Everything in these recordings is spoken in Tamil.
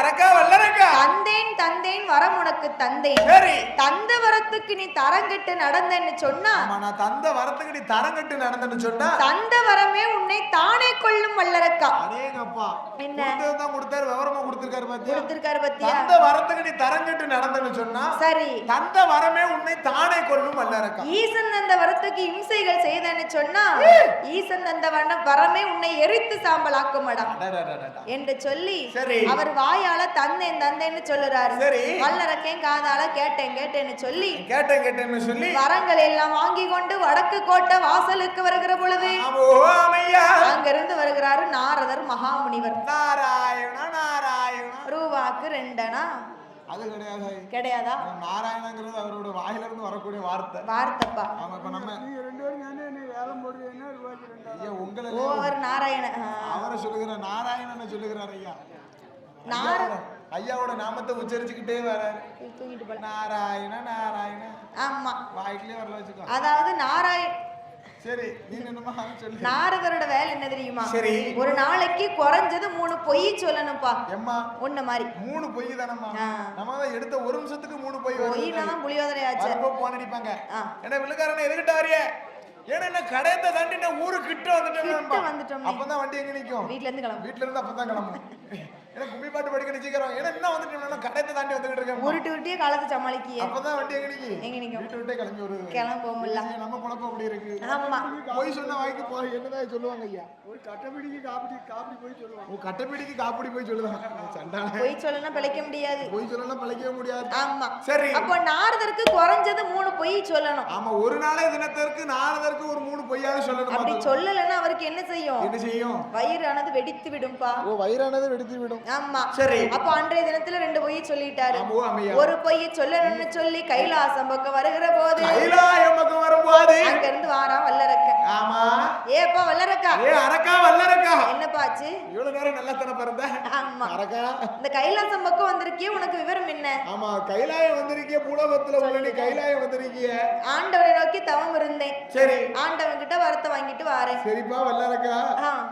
அரக்கா வல்லரக்கா தந்தேன் தந்தேன் வரம் உனக்கு தந்தேன். சரி. தந்த வரத்துக்கு நீ தரங்கட்டு நடந்தேன்னு சொன்னா, நான் தந்த வரத்துக்கு நீ தரங்கட்டு நடந்தேன்னு சொன்னா, தந்த வரமே உன்னை தானே கொள்ளும் வல்லரக்கா. அடேங்கப்பா, என்ன தான் கொடுத்தாரு, விவரமா கொடுத்திருக்காரு பாத்தியா? கொடுத்திருக்காரு பாத்தியா? தந்த வரத்துக்கு நீ தரங்கட்டு நடந்தேன்னு சொன்னா, சரி, தந்த வரமே உன்னை தானே கொள்ளும் வல்லரக்கா. ஈசன் அந்த வரத்துக்கு இம்சைகள் செய்தேன்னு சொன்னா, ஈசன் அந்த வரமே உன்னை எரித்து சாம்பலாக்குமடா என்று சொல்லி அவர் வாயால தந்தேன் தந்தேன்னு சொல்லுறாரு. வல்லரக்கேன் காதால கேட்டேன் கேட்டேன்னு சொல்லி வரங்கள் எல்லாம் வாங்கி கொண்டு வடக்கு கோட்டை வாசலுக்கு வருகிற பொழுது அங்கிருந்து வருகிறாரு நாரதர் மகாமுனிவர். ரூபாக்கு 2 அது கிடையாது. கிடையாதா? நாராயணங்கிறது அவரோட வாயில இருந்து வரக்கூடிய வார்த்தைப்பா. ஆமா, இப்ப நம்ம 2 பேரும் ஞானே வேலம் போடுறீங்கன்னா ரூபாய்க்கு 2. ஐயா உங்களை ஓவர் நாராயண அவரை சொல்லுகிற நாராயணனை சொல்லுகிறார் ஐயா. ஐயாவோட நாமத்தை உச்சரிச்சுக்கிட்டே வராரு. நாராயண நாராயண. ஆமா, வாய்க்குலயே வரல வச்சுக்கோ. அதாவது நாராயண. சரி, நீ என்னமா சொல்லு. நாரதரோட வேலை என்ன தெரியுமா? சரி, ஒரு நாளைக்கு குறைஞ்சது 3 பொய் சொல்லணும்பா. எம்மா ஒண்ணு மாதிரி 3 பொய் தானம்மா? நம்ம தான் எடுத்த ஒரு நிமிஷத்துக்கு 3 பொய் வருது. பொய்னா புளியோதரை ஆச்சு. அப்போ போன் அடிப்பாங்க. என்ன விழுக்காரனே எதுக்கிட்ட வரியே? ஏன்னா என்ன கடையத்தை தாண்டி நான் ஊரு கிட்ட வந்துட்டோம். அப்பதான் வண்டி எங்க நிக்கும்? வீட்ல இருந்து அப்பதான் கிளம்பும். ஏன்னா கும்மி பாட்டு படிக்க நிச்சயிக்கிறோம். ஏன்னா என்ன வந்துட்டோம்னா கடையத்தை தாண்டி வந்துகிட்டு இருக்கேன். உருட்டியே காலத்தை சமாளிக்கியே. அப்பதான் வண்டி எங்க நிக்கும்? வீட்டு விட்டே கிளம்பி வருது. கிளம்பும்ல. நம்ம குழப்பம் அப்படி இருக்கு. ஆமா, போய் சொன்ன வாய்க்கு போய் என்னதான் சொல்லுவாங்க ஐயா? ஒரு கட்டப்பிடிக்கு காப்படி போய் சொல்லுவாங்க. ஓ, கட்டப்பிடிக்கு காப்படி போய் சொல்லுவாங்க. சண்டான போய் சொல்லனா பிழைக்க முடியாது. போய் சொல்லனா பிழைக்கவே முடியாது. ஆமா, சரி. அப்ப நாரதருக்கு குறைஞ்சது 3 பொய் சொல்லணும். ஆமா, ஒரு நாளே தினத்திற்கு நாரதருக்கு ஒரு 3 பொய்யாவது சொல்லணும். அப்படி சொல்லலன்னா அவருக்கு என்ன செய்யும்? வயிறானது வெடித்து விடும்பா. ஓ, வயிறானது வெடித்து விடும். ஆமா, சரி. அப்ப அன்றைய தினத்துல 2 பொய் சொல்லிட்டாரு. ஒரு பொய் சொல்லணும்னு சொல்லி கைலாசம் பக்கம் வருகிற போது அங்க இருந்து வாரா வல்லரக்க. ஆமா, ஏப்பா வல்லரக்கா. அரக்கா வல்லரக்கா, என்னப்பாச்சு? இவ்வளவு நேரம் நல்லா தான பறந்த. ஆமா, அரக்கா, இந்த கைலாசம் பக்கம் வந்திருக்கியே, உனக்கு விவரம் என்ன? ஆமா, கைலாயம் வந்திருக்கியே, பூலோகத்துல உள்ள நீ கைலாயம் வந்திருக்கியே. ஆண்டவரை நோக்கி தவம் இருந்தேன். சரி, ஆண்டவன் கிட்ட வரத்தை வாங்கிட்டு வாரேன். சரிப்பா வல்லரக்கா,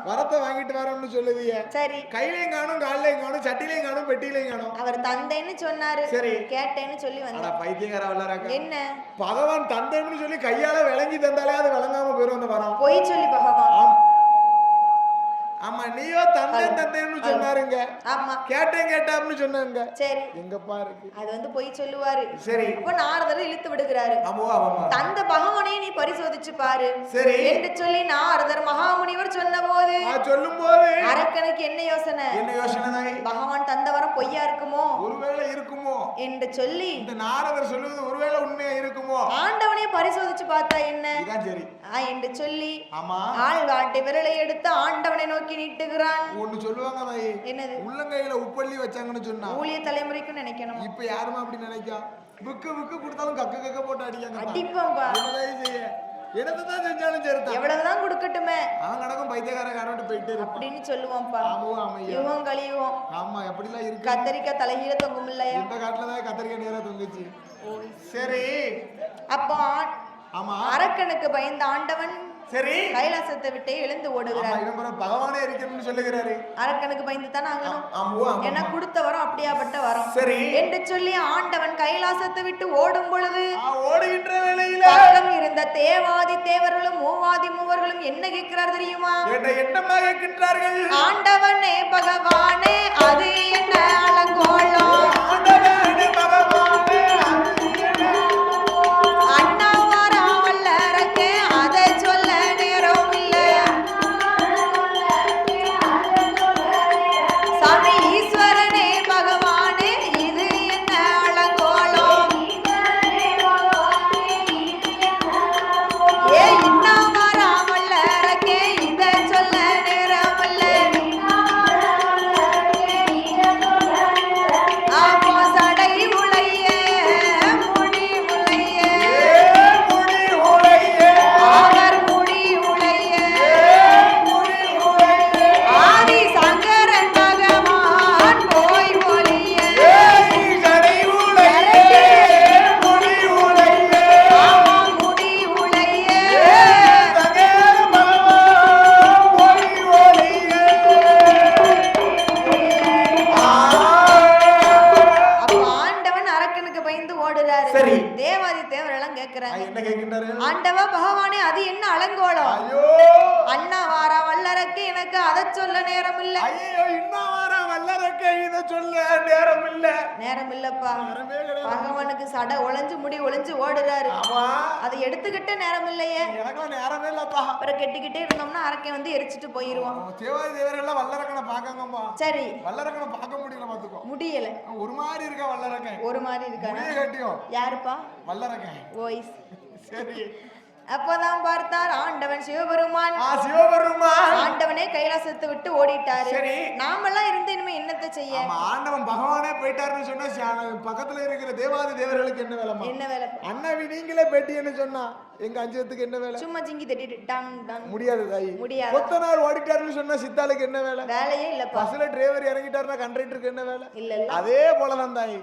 வரத்தை வாங்கிட்டு வரேன்னு சொல்லுதியே. சரி, கையிலையும் காணும், காலையும் காணும், சட்டிலையும் காணும், பெட்டிலையும் காணும். அவர் தந்தைன்னு சொன்னாரு. சரி, கேட்டேன்னு சொல்லி வந்தேன். பைத்தியக்கார வல்லரக்கா, என்ன பகவான் தந்தைன்னு சொல்லி கையால விளங்கி தந்தாலே அது விளங்காம போயிரும். அந்த வரம் போய் சொல்லி பகவான். ஆமா, நீயோ தந்தைன்னு சொன்னாருங்க. ஆமா, கேட்டாப்னு சொன்னாங்க. சரி, எங்கப்பா இருக்கு? அது போய் சொல்லுவாரு. சரி, அப்ப நாரதர் இழுத்து விடுகிறாரு. தந்த பகவானை நீ பரிசோதிச்சு பாரு. சரி என்று சொல்லி நாரதர் மகாமுனிவர் சொல்லும்போது அரக்கனுக்கு என்ன யோசனை? பகவான் தந்த வரம் பொய்யா இருக்குமோ? ஒருவேளை இருக்குமோ என்று சொல்லி இந்த நாரதர் சொல்லுவது ஒருவேளை உண்மையா இருக்குமோ? ஆண்டவனை பரிசோதிச்சு பார்த்தா என்ன சரி என்று சொல்லி ஆள் காட்டி விரலை எடுத்து ஆண்டவனை நோக்கி நீட்டுகிறான். ஒன்னு சொல்லுவாங்க தாயி, என்னது? உள்ளங்கையில உப்பள்ளி வச்சாங்கன்னு சொன்னா ஊழிய தலைமுறைக்கு நினைக்கணும். இப்ப யாருமா அப்படி நினைக்கா? புக்கு கொடுத்தாலும் கக்க போட்டு அடிக்காங்க. அடிப்போம்பா, என்னதான் செஞ்சாலும் சரிதான், எவ்வளவுதான் கொடுக்கட்டுமே, அவன் நடக்கும் பைத்தியக்கார காரட்டு போயிட்டு அப்படின்னு சொல்லுவான்ப்பா. இவன் கழிவோம். ஆமா, எப்படிலாம் இருக்கு? கத்தரிக்காய் தலைகீழ தொங்கும் இல்லையா? இந்த காட்டுலதான் கத்தரிக்காய் நேரா தொங்குச்சு. சரி, அப்போ ஆமா, அரக்கனுக்கு பயந்த ஆண்டவன் சரி கைலாசத்தை விட்டு எழுந்து ஓடுகிறார். பகவானே இருக்கணும்னு சொல்லுகிறாரு. அரக்கனுக்கு பயந்து தானே ஆகணும். ஏன்னா கொடுத்த வரம் அப்படியாப்பட்ட வரம். சரி என்று சொல்லி ஆண்டவன் கைலாசத்தை விட்டு ஓடும் பொழுது ஓடுகின்ற வேளையில பக்கம் இருந்த தேவாதி தேவர்களும் மூவாதி மூவர்களும் என்ன கேட்கிறார் தெரியுமா? என்னமா கேட்கிறார்கள்? ஆண்டவனே பகவானே அது என்ன அலங்கோலம்? ஆண்டவனே பகவானே கேக்குறாங்க. என்ன கேக்குறாரு? ஆண்டவா பகவானே, அது என்ன அலங்கோலம்? ஐயோ, அண்ணா வாரா வல்லரக்கு, எனக்கு அத சொல்ல நேரம் இல்ல. ஐயோ, இன்னும் வாரா வல்லரக்கு, இத சொல்ல நேரம் இல்ல. நேரம் இல்லப்பா. பகவானுக்கு சடை ஒளிஞ்சு முடி ஒளிஞ்சு ஓடுறாரு. அதை எடுத்துக்கிட்ட நேரம் இல்லையே. எனக்குலாம் நேரமே இல்லப்பா. அப்புறம் கெட்டிக்கிட்டே இருந்தோம்னா அரக்கை வந்து எரிச்சிட்டு போயிருவோம். தேவாதி தேவரெல்லாம் வல்லரக்கனை பாக்கங்கம்மா. சரி, வல்லரக்கனை பார்க்க முடியல, பாத்துக்கோ. முடியல. ஒரு மாதிரி இருக்கா வல்லரக்கன். ஒரு மாதிரி இருக்கா? கட்டியும் யாருப்பா? வல்லரக்கன். ஓய்ஸ். சரி. அப்பதான் பார்த்தார் ஆண்டவன் சிவபெருமான். சிவபெருமான் ஆண்டவனே கைலாசத்தை விட்டு ஓடிட்டாரு. சரி, நாமெல்லாம் இருந்து இனிமே என்னத்தை செய்ய? ஆண்டவன் பகவானே போயிட்டாருன்னு சொன்னா பக்கத்துல இருக்கிற தேவாதி தேவர்களுக்கு என்ன வேலை? என்ன வேலை? அண்ணாவி நீங்களே பேட்டின்னு சொன்னா எங்க அஞ்சத்துக்கு என்ன வேலை? சும்மா ஜிங்கி தட்டிட்டு டான் டான். முடியாது தாயி, முடியாது. கொத்தனார் ஓடிட்டாருன்னு சொன்னா சித்தாளுக்கு என்ன வேலை? வேலையே இல்ல. பஸ்ல டிரைவர் இறங்கிட்டாருன்னா கண்டக்டருக்கு என்ன வேலை? இல்ல. அதே போலதான் தாயி.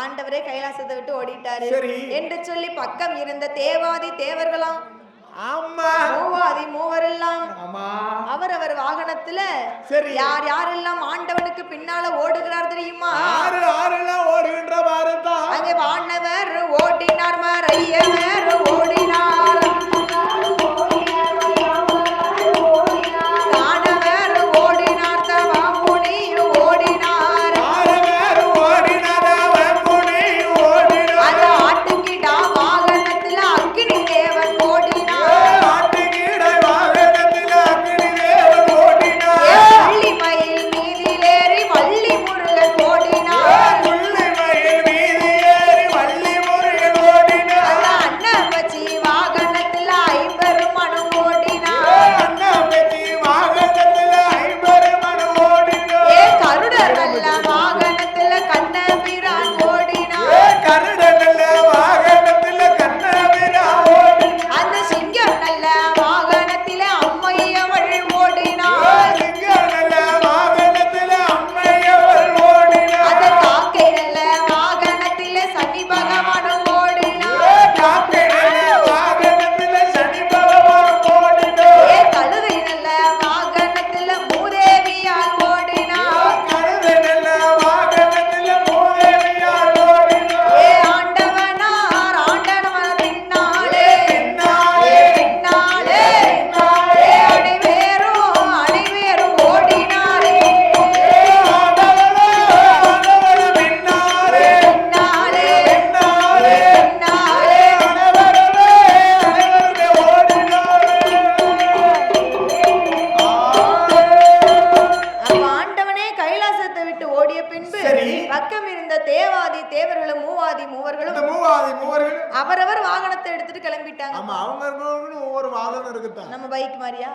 ஆண்டவரே கைலாசத்தை விட்டு ஓடிட்டாரு என்று சொல்லி பக்கம் இருந்த தேவாதி தேவர்களாம், மூவாதி மூவரெல்லாம் அவரவர் வாகனத்துல யார் யாரெல்லாம் ஆண்டவனுக்கு பின்னால ஓடுகிறார் தெரியுமா? ஓடுகின்ற பாரதா. அங்கே வானவர் ஓடினார், மறையவர் ஓடினார், தானவர் ஓடினார், தவமுனி ஓடினார், அந்த ஆட்டுக்கிடா வாகனத்துல அக்கினி தேவன் ஓடினார், வள்ளி மயில் மீதிலேறி வள்ளி முருகன் ஓடினார், அந்த அன்னப்பச்சி வாகனத்துல ஐம்பெருமனும் ஓடினார், கருடர் நல்ல வாகனத்துல கண்ணபிரான் ஓடினார், அந்த சிங்கம் நல்ல வாகனத்தில அம்மையவள் ஓடினார், அந்த காக்கை நல்ல வாகனத்தில சனி பகவானும் ஓடினார், கழுதை நல்ல வாகனத்தில மூதேவியால் ஓடினார், ஆண்டவனார் ஆண்டவன் பின்னாலே பின்னாலே அனைவேரும் ஓடினாரே, பின்னாலே பின்னாலே அப்ப ஆண்டவனே கைலாசத்தை விட்டு ஓடிய பின்பு பக்கம் இருந்த தேவாதி தேவர்களும் மூவாதி மூவர்களும் அவரவர் வாகனத்தை எடுத்துட்டு கிளம்பிட்டாங்க. ஒவ்வொரு வாகனம் இருக்குதான். நம்ம பைக் மாதிரியா?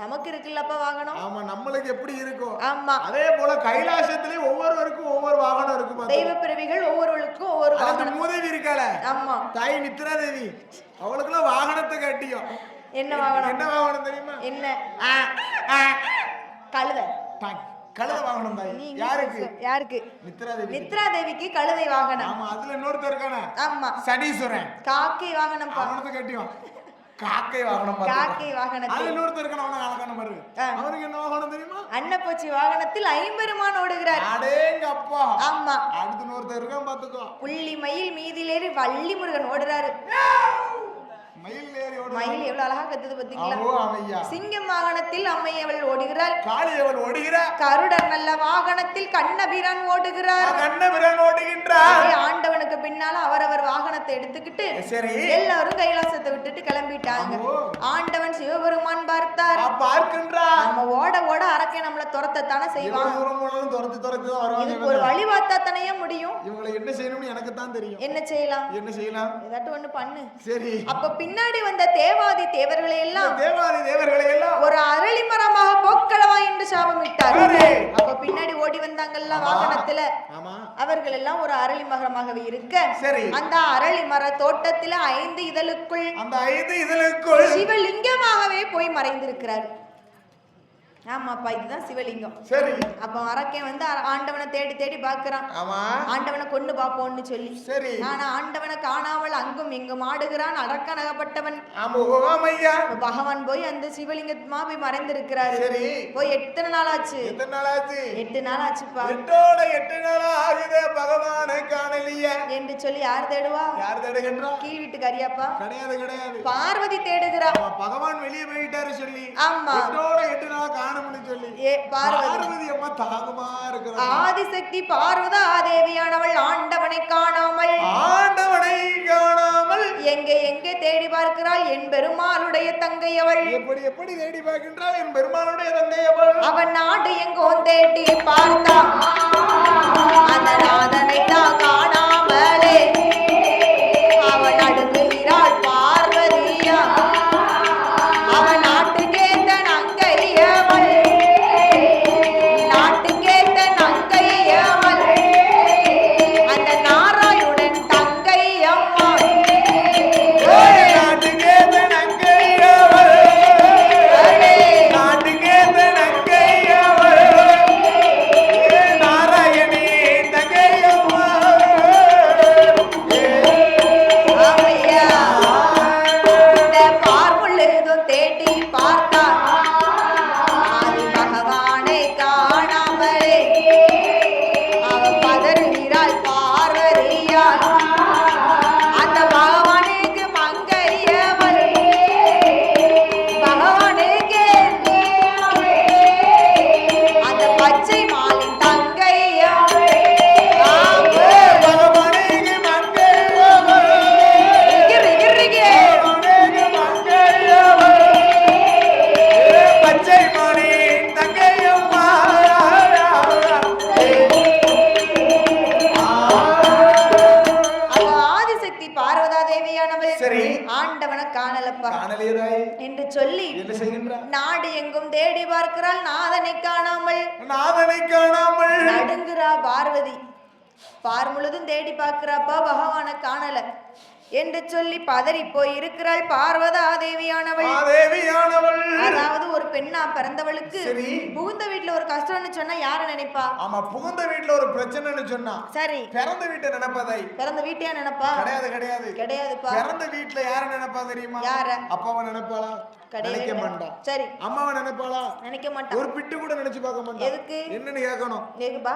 நமக்கு இருக்குல்லப்பா வாகனம். ஆமா, நம்மளுக்கு எப்படி இருக்கும்? ஆமா, அதே போல கைலாசத்திலே ஒவ்வொருவருக்கும் ஒவ்வொரு வாகனம் இருக்கும். தெய்வ பிறவிகள் ஒவ்வொருவருக்கும் ஒவ்வொரு வாகனம். மூதேவி இருக்கால, ஆமா, தாய் நித்ரா தேவி, அவளுக்குலாம் வாகனத்தை கட்டியும். என்ன வாகனம்? என்ன வாகனம் தெரியுமா? என்ன? கழுதை. கழுதை வாகனம் தான். யாருக்கு? யாருக்கு? நித்ரா தேவி. நித்ரா தேவிக்கு கழுதை வாகனம். ஆமா, அதுல இன்னொருத்தர் இருக்கானே. ஆமா, சனீஸ்வரன். காக்கை வாகனம். வாகனத்தை கட்டியும். காக்கை வாகனம். காக்கை வாகனத்தில் அது இன்னொருத்தர் இருக்கான, அவன அழகான பாரு. அவருக்கு என்ன வாகனம் தெரியுமா? அன்னப்பூச்சி வாகனத்தில் ஐம்பெருமான் ஓடுகிறார். அடேங்கப்பா. ஆமா, அடுத்து இன்னொருத்தர் இருக்கான் பாத்துக்கோ. புள்ளி மயில் மீதிலேறி வள்ளி முருகன் ஓடுறாரு. மயில் எவ்வளவு அழகா கத்துது பாத்தீங்களா? சிங்கம் வாகனத்தில் அம்மையவள் ஓடுகிறாள், காளியவள் ஓடுகிறார், கருடர் நல்ல வாகனத்தில் கண்ணபிரான் ஓடுகிறார், கண்ணபிரான் ஓடுகின்றார். ஆண்டவனுக்கு பின்னால அவரவர் வாகனத்தை எடுத்துக்கிட்டு எல்லாரும் கைலாசத்தை விட்டுட்டு கிளம்பிட்டாங்க. ஆண்டவன் சிவபெருமான் பார்த்தார், பார்க்கின்றார். நம்ம ஓட ஓட அரக்கை நம்மள துரத்தத்தானே செய்வான். இதுக்கு ஒரு வழி பார்த்தா தானே முடியும். இவங்களை என்ன செய்யணும்னு எனக்கு தான் தெரியும். என்ன செய்யலாம்? என்ன செய்யலாம்? ஏதாட்டும் ஒண்ணு பண்ணு. சரி. அப்ப பின்னாடி வந்த தேவாதி தேவர்களை எல்லாம் ஒரு அரளி மரமாக போக்களவா என்று சாபமிட்டார். அப்ப பின்னாடி ஓடி வந்தாங்கல்ல வாகனத்துல, அவர்கள் எல்லாம் ஒரு அரளி மரமாகவே இருக்க, அந்த அரளி மர தோட்டத்துல 5 இதழுக்குள், அந்த 5 இதழுக்குள் சிவலிங்கமாகவே போய் மறைந்திருக்கிறார். ஆமாப்பா இதுதான் சிவலிங்கம். சரி. அப்ப அரக்கன் வந்து ஆண்டவனை தேடி தேடி பாக்குறான். ஆமா. ஆண்டவனை கொண்டு பாப்போம்னு சொல்லி. சரி. ஆனா ஆண்டவனை காணாமல் அங்கும் இங்கும் ஆடுகிறான் அரக்கன் அகப்பட்டவன். ஆமையா. பகவான் போய் அந்த சிவலிங்கமா போய் மறைந்திருக்கிறாரு. சரி. போய் எத்தனை நாள் ஆச்சு? 8 நாள் ஆச்சுப்பா. 8 நாள் ஆகுது பகவானை காணலையே என்று சொல்லி யார் தேடுவா? யார் தேடுகின்றா? கீழ் வீட்டு கரியாப்பா? கிடையாது. பார்வதி தேடுகிறா. பகவான் வெளியே போயிட்டாரு சொல்லி. ஆமா. 8 நாள் காணணும்னு சொல்லி. பார்வதி அம்மா தாகமா இருக்கிறார். ஆதிசக்தி பார்வதா தேவியானவள் ஆண்டவனை காணாமல் எங்கே தேடி பார்க்கிறாள்? என் பெருமாளுடைய தங்கை அவள். எப்படி தேடி பார்க்கின்றாள்? என் பெருமாளுடைய தங்கை அவள். அவன் நாடு எங்கோ தேடி பார்த்தா அந்த நாதனை தான் காணாமலே அவன் அடுக்குகிறாள் பார்வதியா. அவன் நாட்டுக்கேத்த நங்கையவள் அந்த நாராயுடன் தங்கை அம்மா. என்று சொல்லி நாடு எங்கும் தேடி பார்க்கிறாள் நாதனை காணாமல் நடுங்குறா பார்வதி. பார் முழுதும் தேடி பார்க்கிறாப்பா பகவான காணல என்று சொல்லி பதறி போய் இருக்கிறாள் பார்வதா தேவியானவள். அதாவது ஒரு பெண்ணா பிறந்தவளுக்கு புகுந்த வீட்டுல ஒரு கஷ்டம்னு சொன்னா யார நினைப்பா? ஆமா, புகுந்த வீட்டுல ஒரு பிரச்சனைன்னு சொன்னா சரி பிறந்த வீட்டை நினைப்பதை. பிறந்த வீட்டையா நினைப்பா? கிடையாதுப்பா. பிறந்த வீட்டுல யார நினைப்பா தெரியுமா? யார? அப்பாவை நினைப்பாளா? நினைக்க மாட்டா. சரி, அம்மாவை நினைப்பாளா? நினைக்க மாட்டா. ஒரு பிட்டு கூட நினைச்சு பார்க்க மாட்டா. எதுக்கு? என்னன்னு கேட்கணும்.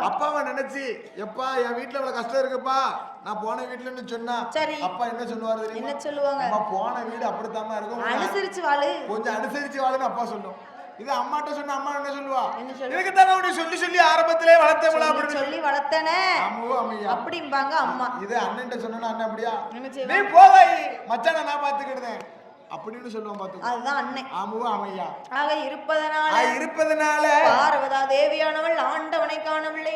அப்பாவை நினைச்சு எப்பா என் வீட்டுல இவ்வளவு கஷ்டம் இருக்குப்பா நான் போன வீட்டுலன்னு சொன்னா சரி அப்பா என்ன சொல்லுவாரு தெரியுமா? என்ன சொல்லுவாங்க? அம்மா போன வீடு அப்படித்தாமா இருக்கும், அனுசரிச்சு வாழு, கொஞ்சம் அனுசரிச்சு வாழுன்னு அப்பா சொல்லும். இது அம்மாட்ட சொன்ன அம்மா என்ன சொல்லுவா? எனக்கு தானே உன்னை சொல்லி சொல்லி ஆரம்பத்திலே வளர்த்தவளா அப்படின்னு சொல்லி வளர்த்தனே அப்படிம்பாங்க அம்மா. இது அண்ணன்ட்ட சொன்னா அண்ணன் அப்படியா நீ போவாய் மச்சான நான் பாத்துக்கிடுதேன் அப்படின்னு சொல்லுவோம் பாத்து. அதுதான் அண்ணன். ஆமுவா அமையா. ஆக இருப்பதனால பார்வதா தேவியானவள் ஆண்டவனை காணவில்லை.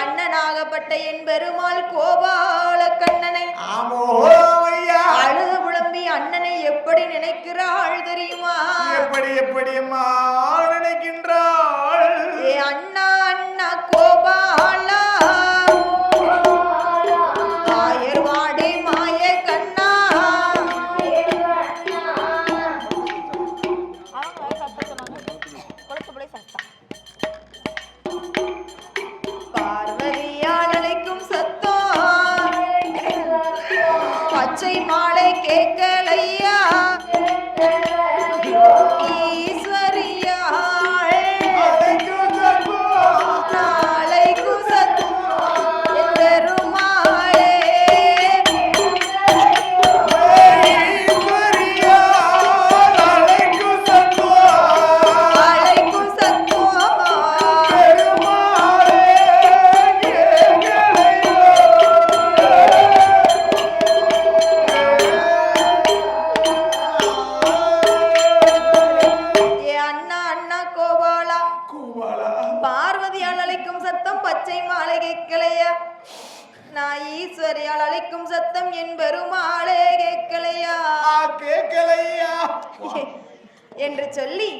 அண்ணனாகப்பட்ட என் பெருமாள் கோபால கண்ணனை அழுது புலம்பி அண்ணனை எப்படி நினைக்கிறாள் தெரியுமா? எப்படி அம்மா நினைக்கின்றாள்? ஏ அண்ணா அண்ணா கோபாலா ஆயர்வாடை மாய கண்ணா பார்வதியால் அழைக்கும் சத்தம் பச்சை மாலை கேட்கலையா? ஈஸ்வரியா நாளைக்கும் சத்தம் பெருமாளே பார்வதியால் அழைக்கும் சத்தம் பச்சை மாலை கேட்கலையா? நான் ஈஸ்வரியால் அழைக்கும் சத்தம் என் பெருமாளே கேட்கலையா என்று சொல்லி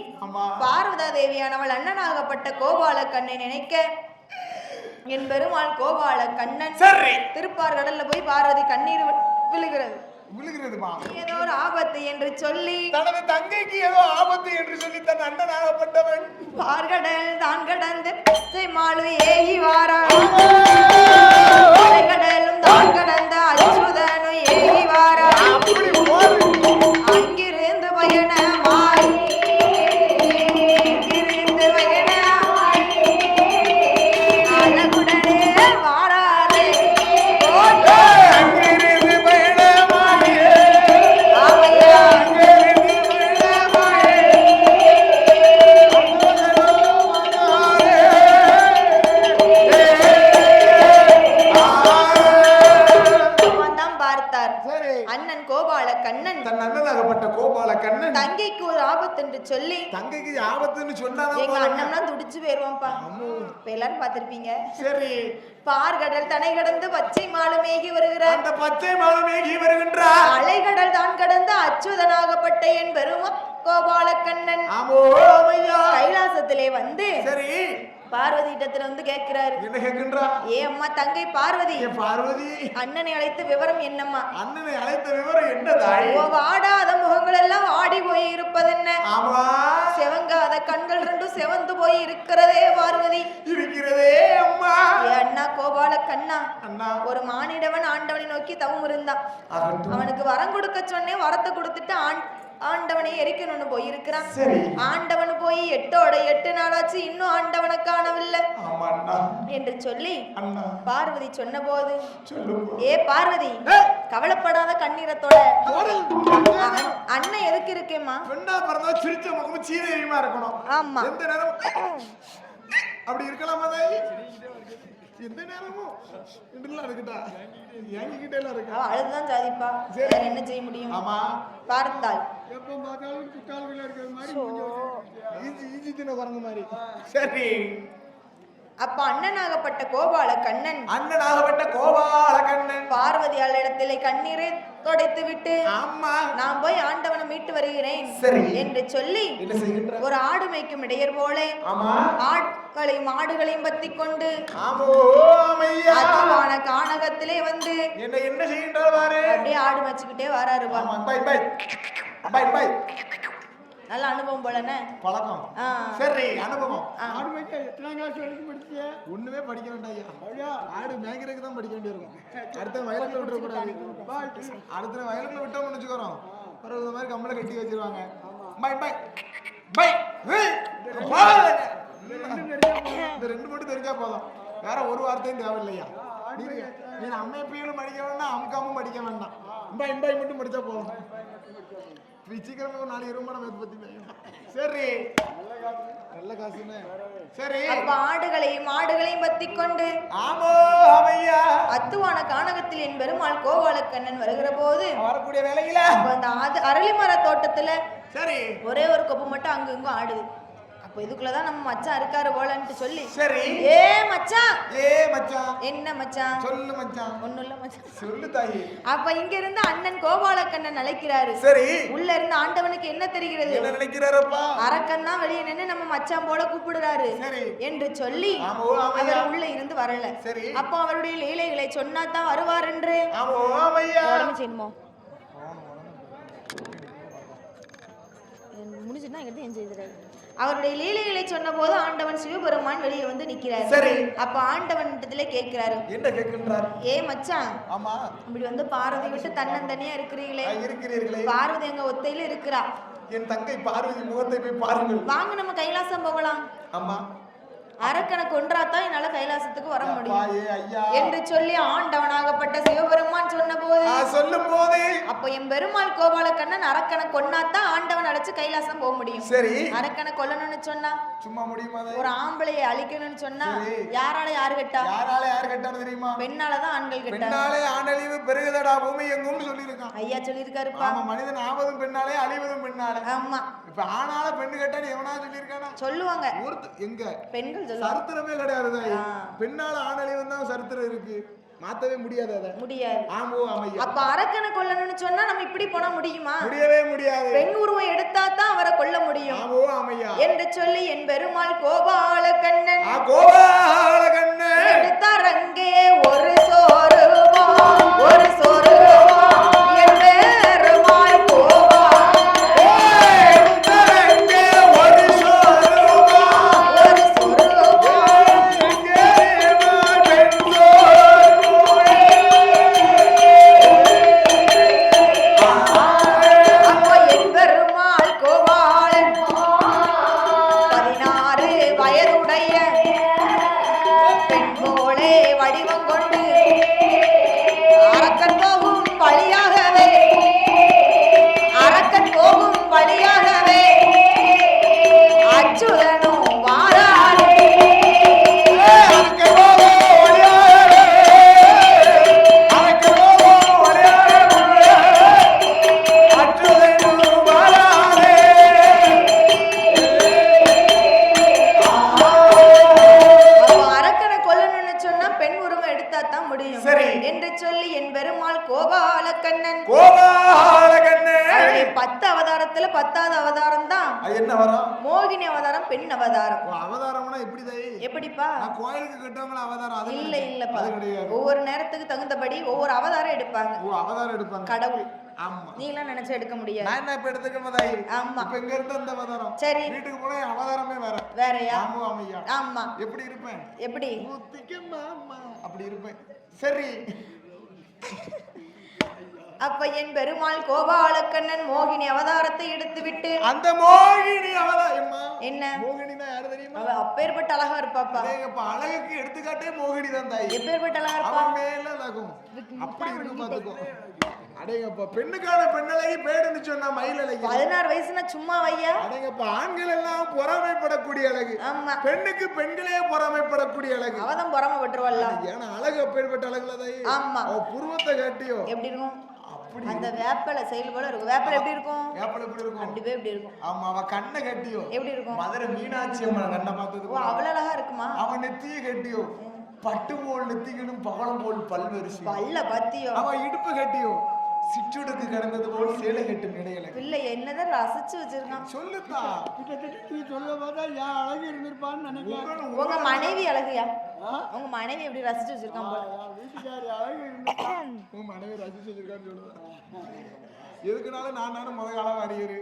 பார்வதா தேவியானவள் அண்ணனாகப்பட்ட கோபால கண்ணை நினைக்க என் பெருமாள் கோபால கண்ணன் திருப்பார் கடல்ல போய் பார்வதி கண்ணீர் விழுகிறது. விழுகிறதுமா ஏதோ ஒரு ஆபத்து என்று சொல்லி தனது தங்கைக்கு ஏதோ ஆபத்து என்று சொல்லி தன் அண்ணனாகப்பட்டவன் பார்கடல் தான் கடந்து பச்சை மாலு ஏகி வாரான் கடலும் தான் கடந்த அச்சுதனு ஏகி வாரான் அங்கிருந்து பயணமாய் அழகுடனே வாராரே அண்ணன் கோபால கண்ணன் தன் அண்ணனாகப்பட்ட கோபால கண்ணன் தங்கைக்கு ஒரு ஆபத்து என்று சொல்லி தங்கைக்கு ஆபத்துன்னு சொன்னாதான் எங்க அண்ணம்னா துடிச்சு போயிருவான்ப்பா இப்ப எல்லாரும் பாத்திருப்பீங்க சரி பார்கடல் தனை கடந்து பச்சை மாலு மேகி வருகிறார் அந்த பச்சை மாலு மேகி வருகின்றார் அலைகடல் தான் கடந்து அச்சுதனாகப்பட்ட என் பெருமா கோபால கண்ணன் கைலாசத்திலே வந்து சரி பார்வதி இடத்துல வந்து கேட்கிறாரு என்ன கேட்கின்றா ஏ அம்மா தங்கை பார்வதி பார்வதி அண்ணனை அழைத்த விவரம் என்னம்மா அண்ணனை அழைத்த விவரம் என்ன தாய் வாடாத முகங்கள் எல்லாம் ஆடி போய் இருப்பதென்ன ஆமா செவங்காத கண்கள் ரெண்டும் செவந்து போய் இருக்கிறதே பார்வதி இருக்கிறதே அம்மா அண்ணா கோபால கண்ணா அண்ணா ஒரு மானிடவன் ஆண்டவனை நோக்கி தவம் இருந்தான் அவனுக்கு வரம் கொடுக்க சொன்னேன் வரத்தை கொடுத்துட்டு ஆண்டவனை எரிக்கணும்னு போயிருக்கிறான் ஆண்டவன் போய் 8 நாளாச்சு இன்னும் ஆண்டவனை காணவில்லை என்று சொல்லி பார்வதி சொன்ன போது ஏ பார்வதி கவலைப்படாத கண்ணீரத்தோட அண்ணன் எதுக்கு இருக்கேம்மா சிரிச்ச முகமும் சீதையுமா இருக்கணும் ஆமா எந்த நேரம் அப்படி இருக்கலாமா தாய் எந்த நேரமும் இருக்கட்டா என்கிட்ட எல்லாம் இருக்கு அழுதுதான் சாதிப்பா என்ன செய்ய முடியும் ஆமா பார்த்தாள் எப்ப பார்த்தாலும் குட்டாள்களா இருக்கிற மாதிரி ஈஜி தின குரங்கு மாதிரி சரி அப்ப அண்ணனாகப்பட்ட கோபால கண்ணன் பார்வதியால் இடத்திலே கண்ணீரை தொடைத்து விட்டு நான் போய் ஆண்டவனை மீட்டு வருகிறேன் என்று சொல்லி ஒரு ஆடு மேய்க்கும் இடையர் போல ஆட்களையும் மாடுகளையும் பத்தி கொண்டு கானகத்திலே வந்து என்ன செய்கின்றார் அப்படியே ஆடு மேய்ச்சிக்கிட்டே வராருவா நல்ல அனுபவம் போலனே பழக்கம் சரி அனுபவம் ஆடு மேய்க்க எத்தனாம் கிளாஸ் வரைக்கும் படிச்சீங்க ஒண்ணுமே படிக்க வேண்டாம்யா ஆடு மேய்க்கிறதுக்கு தான் படிக்க வேண்டியிருக்கும் அடுத்த வயலுக்குள்ள விட்டுற கூடாது அடுத்த வயலுக்குள்ள விட்டோம்னு வச்சுக்கிறோம் பிறகு இந்த மாதிரி கம்பளை கட்டி வச்சிருவாங்க பை பை பை இந்த 2 மட்டும் தெரிஞ்சா போதும் வேற ஒரு வார்த்தையும் தேவையில்லையா நீ அம்மையப்பையும் படிக்க வேண்டாம் அம்காமும் படிக்க வேண்டாம் பை பை மட்டும் படிச்சா போதும் சீக்கிரமா 4 ரூபாய் பத்தி சரி நல்ல காசுன்னு சரி அப்ப ஆடுகளையும் பத்தி கொண்டு அத்துவான கானகத்தில் என் பெருமாள் கோபால கண்ணன் வருகிற போது வரக்கூடிய வேலையில அந்த அரளிமர தோட்டத்துல சரி ஒரே ஒரு கொப்பு மட்டும் அங்கங்கும் ஆடுது. அப்ப இதுக்குள்ளதான் நம்ம மச்சான் இருக்காரு போலன்னு சொல்லி சரி ஏ மச்சான் என்ன மச்சான் சொல்லு மச்சான் ஒண்ணும் இல்ல மச்சான் சொல்லு தாயி. அப்ப இங்க இருந்து அண்ணன் கோபாலக்கண்ணன் அழைக்கிறாரு. சரி உள்ள இருந்து ஆண்டவனுக்கு என்ன தெரிகிறது? என்ன நினைக்கிறாரப்பா? அரக்கன் தான் வெளியே நின்னு நம்ம மச்சான் போல கூப்பிடுறாரு என்று சொல்லி அவர் உள்ள இருந்து வரல. அப்போ அவருடைய லீலைகளை சொன்னா தான் வருவார் என்று செய்யணுமோ முடிஞ்சுன்னா எங்க என் செய்கிறாரு. அவருடைய லீலைகளை சொன்ன போது ஆண்டவன் சிவபெருமான் வெளியே வந்து நிக்கிறாரு. சரி அப்ப ஆண்டவன் இடத்துல கேட்கிறாரு. என்ன கேட்கின்றார்? ஏ மச்சான், ஆமா இப்படி வந்து பார்வதி விட்டு தன்னந்தனியா இருக்கிறீங்களே, பார்வதி அங்க ஒத்தையில இருக்கிறா. என் தங்கை பார்வதி முகத்தை போய் பாருங்கள். வாங்க நம்ம கைலாசம் போகலாம். ஆமா அரக்கனை கொன்றாதான் என்னால கைலாசத்துக்கு வர முடியும் என்று சொல்லி ஆண்டவனாகப்பட்ட சிவபெருமான் சொல்லும் போது அப்ப என் பெருமாள் கோபாலக்கண்ணன் அரக்கனை கொன்னாதான் ஆண்டவன் அழைச்சு கைலாசம் போக முடியும். சரி அரக்கனை கொல்லணும்னு சொன்னா சும்மா முடியுமா? ஒரு ஆம்பளையை அழிக்கணும்னு சொன்னா யாரு கெட்டான்னு தெரியுமா? பெண்ணாலதான் ஆண்கள் கெட்டா. பெண்ணாலே ஆணழிவு பெருகுதடா பூமி எங்கும் சொல்லியிருக்கான் ஐயா சொல்லியிருக்காருப்பா. மனிதன் ஆவதும் பெண்ணாலே அழிவதும் பெண்ணாலே. ஆமா இப்ப ஆனால பெண்ணு கேட்டான்னு எவனா சொல்லியிருக்கானா? சொல்லுவாங்க. எங்க பெண்கள் சரித்திரமே கிடையாது. பெண்ணால ஆணழிவு தான் சரித்திரம் இருக்கு, மாத்தவே முடியாது. அப்ப அரக்கனை கொல்லணும்னு சொன்னா நம்ம இப்படி போனா முடியுமா? முடியவே முடியாது. பெண் உருவம் எடுத்தா தான் அவரை கொல்ல முடியும் என்று சொல்லி என் பெருமாள் கோபாலக்கண்ணன் எடுத்தார் அங்கே ஒரு சோறு என் போலே வடிவம் கொண்டு அரக்கன் போகும் வழியாகவே அரக்கன் போகும் வழியாகவே அச்சுதனும் வாரானே என்று சொல்லி என் பெருமாள் கோபாலக்கண்ணன் 10 அவதாரத்துல 10வது அவதாரம் தான் என்ன வரும்? மோகினி அவதாரம், பெண் அவதாரம். அவதாரம்னா எப்படிப்பா? நான் கோயிலுக்கு கட்டவங்கள அவதாரம் அது இல்லப்பா. ஒவ்வொரு நேரத்துக்கு தகுந்தபடி ஒவ்வொரு அவதாரம் எடுப்பாங்க. அவதாரம் எடுப்பாங்க கடவுள். ஆமா, நீ எல்லாம் நினைச்சு எடுக்க முடியாது. நான் என்ன இப்ப எடுத்துக்கறதா? ஆமா, இப்ப எங்க இருந்து அந்த அவதாரம்? சரி, வீட்டுக்கு போனா அவதாரமே வேறயா? ஆமா ஆமையா. ஆமா, எப்படி இருப்பேன்? எப்படி மாமா அப்படி இருப்பேன். சரி, அப்ப என் பெருமாள் கோபாலக்கண்ணன் மோகினி அவதாரத்தை எடுத்துவிட்டு அந்த மோகினி அவதாரம் என்ன? மோகினினா யாரு தெரியுமா? அவ அப்பேர்பட்ட அழகா இருப்பாப்பா. அழகுக்கு எடுத்துக்காட்டே மோகினி தான் தாய். எப்பேர்பட்ட அழகா இருப்பா? மேல அழகும் அப்படி இருக்கு பாத்துக்கோ. அடேங்கப்பா, பெண்ணுக்கான பெண்ணழகி பேடுன்னு சொன்னா மயிலழகி. 16 வயசுனா சும்மா வையா? அடேங்கப்பா, ஆண்கள் எல்லாம் பொறாமைப்படக்கூடிய அழகு. ஆமா, பெண்ணுக்கு பெண்களே பொறாமைப்படக்கூடிய அழகு. அவதான் பொறாமைப்பட்டுருவல்ல. ஏன்னா அழகு அப்பேர்பட்ட அழகுல தாய். ஆமா, அவ புருவத்தை காட்டியோ எப்படி இருக்கும்? அந்த வேப்பல செயல் போல இருக்கும். வேப்பல எப்படி இருக்கும்? வேப்பல எப்படி இருக்கும்? அப்படியே எப்படி இருக்கும்? ஆமா, அவ கண்ணை கட்டியோ எப்படி இருக்கும்? மதுரை மீனாட்சி அம்மன் கண்ணை பார்த்தது. ஓ, அவ்வளவு அழகா இருக்குமா? அவ நெத்தியை கட்டியோ பட்டு போல் நெத்திகளும் பவளம் போல் பல்வரிசை. பல்ல பத்தியோ. அவ இடுப்பு கட்டியோ சிற்றுடுக்கு கடந்தது போல் சேலை கட்டும் இடையில. பிள்ளை என்னதான் ரசிச்சு வச்சிருக்கான் சொல்லுதா. நீ சொல்ல பார்த்தா யா அழகு இருந்திருப்பான்னு நினைக்கிறேன். உங்க மனைவி அழகுயா? உங்க மனைவி எப்படி ரசிச்சு வச்சிருக்கான் போல. வீட்டுக்காரி அழகு இருந்திருப்பான். உங்க மனைவி ரசிச்சு வச்சிருக்கான்னு சொல்லுதா. எதுக்குனால நானும் முத காலம் அறியரு.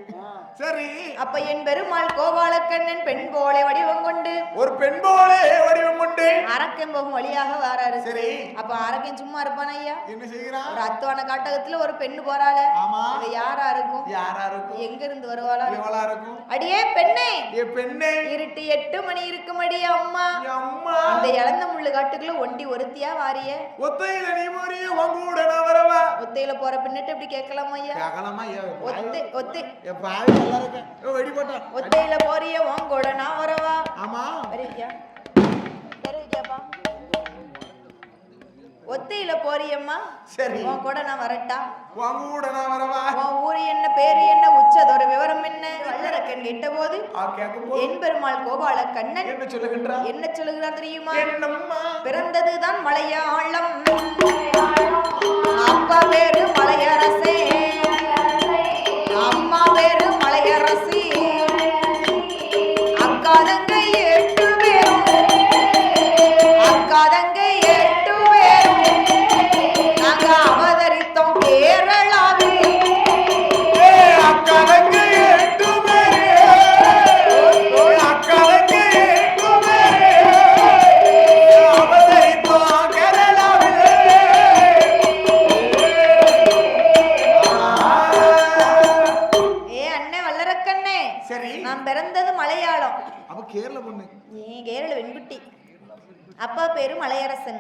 சரி, அப்ப என் பெருமாள் கோபாலக்கண்ணன் பெண் போலே வடிவம் கொண்டு ஒரு பெண் போலே வடிவம் கொண்டு அரக்கன் போகும் வழியாக வராரு. சரி, அப்ப அரக்கன் சும்மா இருப்பான் ஐயா? என்ன செய்யறான்? ஒரு அத்துவான காட்டகத்துல ஒரு பெண்ணு போறாள. ஆமா, யாரா இருக்கும்? யாரா இருக்கும்? எங்க இருந்து வருவாளா? எவளா இருக்கும்? அடியே பெண்ணே, ஏ பெண்ணே, இருட்டு 8 மணி இருக்குமடி அம்மா. அம்மா, அந்த இளந்த முள்ளு காட்டுக்குள்ள ஒண்டி ஒருத்தியா வாரிய? ஒத்தையில நீ போறிய உங்கூட நான் வரவா? ஒத்தையில போற பின்னிட்டு இப்படி கேட்கலாமா ஐயா? கேட்கலாமா ஐயா? ஒத்தையில போறிய உங்கூட நான் வரவா? ஆமா, வரியா வரியாப்பா. ஒத்தையில போறியம்மா? சரி, உன் கூட நான் வரட்டா? உன் கூட நான் வரவா? உன் ஊரு என்ன, பேரு என்ன, உச்சதோட விவரம் என்ன? வல்லரக்கன் கேட்ட போது என் பெருமாள் கோபாலக்கண்ணன் என்ன சொல்லுகின்றார்? என்ன சொல்லுகிறார் தெரியுமா? பிறந்ததுதான் மலையாளம், அப்பா பேரு மலையரசே, அம்மா பேரு மலையரசி, அக்கா தங்கை 8 பேரும், அக்கா தங்கை 8 பேரும் நாங்க அவதரித்தோம் கேரளாவில். அக்கா தங்கை 8 பேரு, அக்கா தங்கை 8 பேரு அவதரித்தோம் கேரளாவில். ஏ அண்ணே வல்லரக்கண்ணே, சரி, நான் பிறந்தது மலையாளம். அப்ப கேரள பொண்ணு. நீ கேரள வெண்குட்டி. அப்பா பேரு மலையரசன்,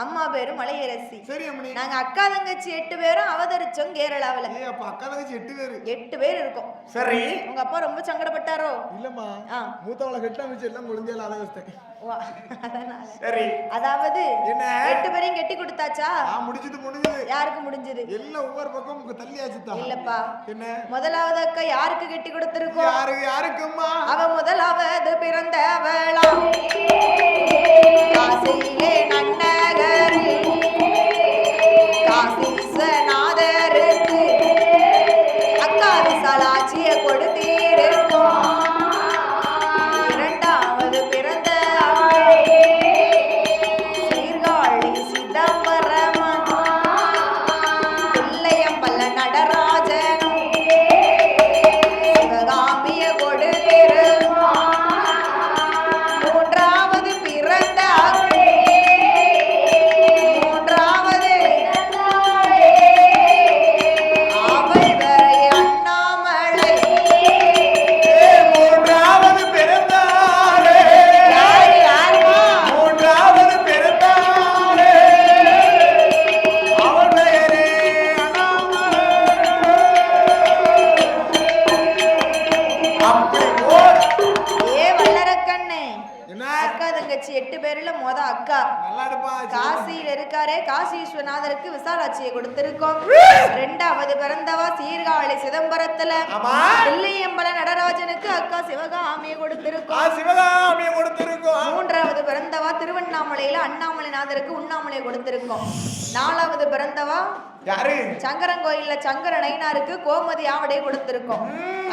அம்மா பேரு மலையரசி. சரி அம்மணி, நாங்க அக்கா தங்கச்சி 8 பேரும் அவதரிச்சோம் கேரளாவுல. அப்ப அக்கா தங்கச்சி 8 பேரு? 8 பேர் இருக்கோம். சரி, உங்க அப்பா ரொம்ப சங்கடப்பட்டாரோ? இல்லம்மா, மூத்தவளை கெட்டா மிச்சம் எல்லாம் குழந்தையால அத வச்சேன். சரி, அதாவது 8 பேரையும் கெட்டி கொடுத்தாச்சா? முடிஞ்சது. யாருக்கு முடிஞ்சது? எல்லாம் ஒவ்வொரு பக்கம் தள்ளியாச்சு தான். இல்லப்பா, என்ன முதலாவது அக்கா யாருக்கு கெட்டி கொடுத்திருக்கோம்? யாருக்கும்மா? அவ முதலாவது பிறந்தவளாம் காசியிலே நன்னகரில் காசி விஸ்வநாதருக்கு அக்கா விசாலாட்சியை கொடுத்திருக்கோம். இரண்டாவது பிறந்த சீர்காழி சிதம்பரமன் பிள்ளையம்பல நடராஜனும் சிவகாமிய கொடுத்திருக்கோம். மூன்றாவது பிற 8 பேர்ல மொத அக்கா நல்லா இருப்பா. காசியில இருக்காரே காசி விஸ்வநாதருக்கு விசாலாட்சியை கொடுத்திருக்கோம். 2வது பிறந்தவா சீர்காழி சிதம்பரத்துல தில்லையம்பல நடராஜனுக்கு அக்கா சிவகாமியை கொடுத்திருக்கோம். 3வது பிறந்தவா திருவண்ணாமலையில அண்ணாமலைநாதருக்கு உண்ணாமலை கொடுத்திருக்கோம். 4வது பிறந்தவா யாரு சங்கரங்கோயில்ல சங்கர நயினாருக்கு கோமதி ஆவடை கொடுத்திருக்கோம்.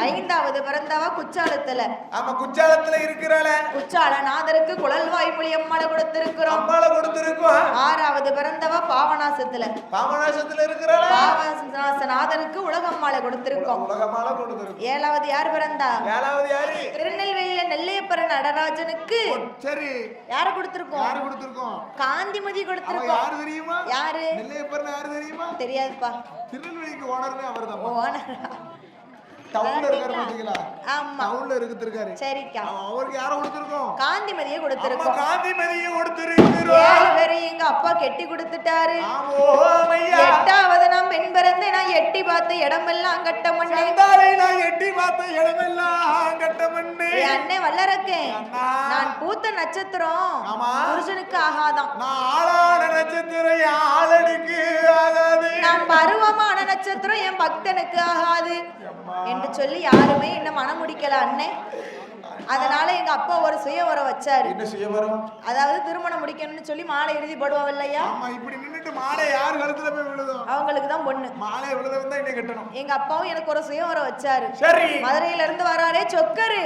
5வது பிறந்தவா குச்சாலத்துல ஆமா குச்சாலத்துல இருக்கிறாள குச்சாலநாதருக்கு குழல்வாய் புளியம்மாளை கொடுத்திருக்கிறோம். 6வது பிறந்தவா பாவநாசத்துல இருக்கிறாள பாவநாசநாதருக்கு உலகம்மாளை கொடுத்திருக்கோம். 7வது யார் பிறந்தா திருநெல்வேலியில நெல்லையப்பர நடராஜனுக்கு சரி யார கொடுத்திருக்கோம் காந்திமதி கொடுத்திருக்கோம். யாரு தெரியுமா? யாரு நெல்லையப்பர் யாரு தெரியுமா? தெரியாதுப்பா. திருநெல்வேலிக்கு ஓனர்னே அவர்தான். ஓனர் டவுன்ல இருக்காரு பாத்தீங்களா? ஆமா டவுன்ல இருக்காரு. சரிக்கா. அவருக்கு யாரை கொடுத்திருக்கோம்? காந்திமதியை கொடுத்திருக்கோம். காந்திமதியை கொடுத்திருக்கிறோம். 7 பேரை எங்க அப்பா கெட்டி கொடுத்துட்டாரு. ஆமோ ஐயா. 8வது நான் பெண் பிறந்து நான் எட்டி பார்த்த இடமெல்லாம் கட்ட மண்ணே. நான் எட்டி பார்த்த இடமெல்லாம் கட்ட மண்ணே. அண்ணே வல்லரக்கே நான் பூத்த நட்சத்திரம் புருஷனுக்கு ஆகாதான். நான் ஆளான நட்சத்திரம் என் ஆளனுக்கு ஆகாது. நான் பருவமான நட்சத்திரம் என் பக்தனுக்கு ஆகாது என்று சொல்லி யாருமே என்ன மனம் முடிக்கல அண்ணே. அதனால எங்க அப்பா ஒரு சுயவரம் வச்சாரு. என்ன சுயவரம்? அதாவது திருமணம் முடிக்கணும்னு சொல்லி மாலை எழுதி போடுவாங்க இல்லையா? ஆமா இப்படி நின்னுட்டு மாலை யார் கழுத்துல போய் விழுதும்? அவங்களுக்கு தான் பொண்ணு. மாலை விழுதவன் தான் என்ன கட்டணும். எங்க அப்பாவும் எனக்கு ஒரு சுயவரம் வச்சாரு. சரி. மதுரையில இருந்து வராரே சொக்கரு.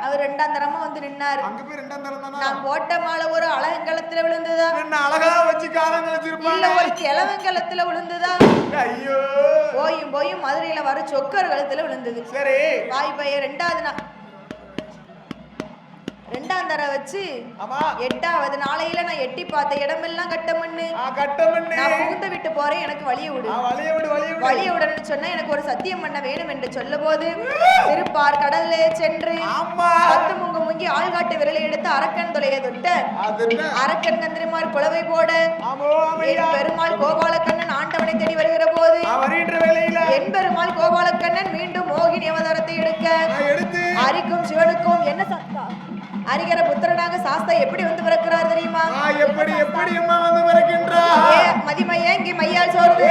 அவர் 2ஆம் தரமா வந்து நின்னாரு. அங்க போய் 2ஆம் தரம் தானா? நான் போட்ட மாலை ஒரு அழகங்கலத்துல விழுந்ததா? என்ன அழகா வச்சு காலம் கழிச்சிருப்பாங்க. இல்ல ஒரு கிழவங்கலத்துல விழுந்ததா? ஐயோ. போயும் மதுரையில வர சொக்கர் கழுத்துல விழுந்தது. சரி. வாய் பைய 2ஆம் தர வச்சு 8வது நாளையில நான் எட்டி பார்த்த இடமெல்லாம் கட்ட மண்ணு. நான் புகுந்த விட்டு போறேன் எனக்கு வழிய விடு. வழிய விடணும்னு சொன்னா எனக்கு ஒரு சத்தியம் பண்ண வேணும் என்று சொல்ல போது திருப்பார் கடல்ல சென்று 10 முங்கி ஆள்காட்டு விரலை எடுத்து அரக்கன் தொலைய தொட்ட அரக்கன் கந்திரிமார் குலவை போட பெருமாள் கோபாலக்கண்ணன் ஆண்டவனை தேடி வருகிற போது என் பெருமாள் கோபாலக்கண்ணன் மீண்டும் மோகினி அவதாரத்தை எடுக்க அரிக்கும் சிவனுக்கும் என்ன சத்தா அரிகர புத்திரனாக சாஸ்தா எப்படி வந்து பிறக்கிறார் தெரியுமா? எப்படி அம்மா வந்து பிறக்கின்றார்? மதிமையங்கி மையால் சோர்ந்து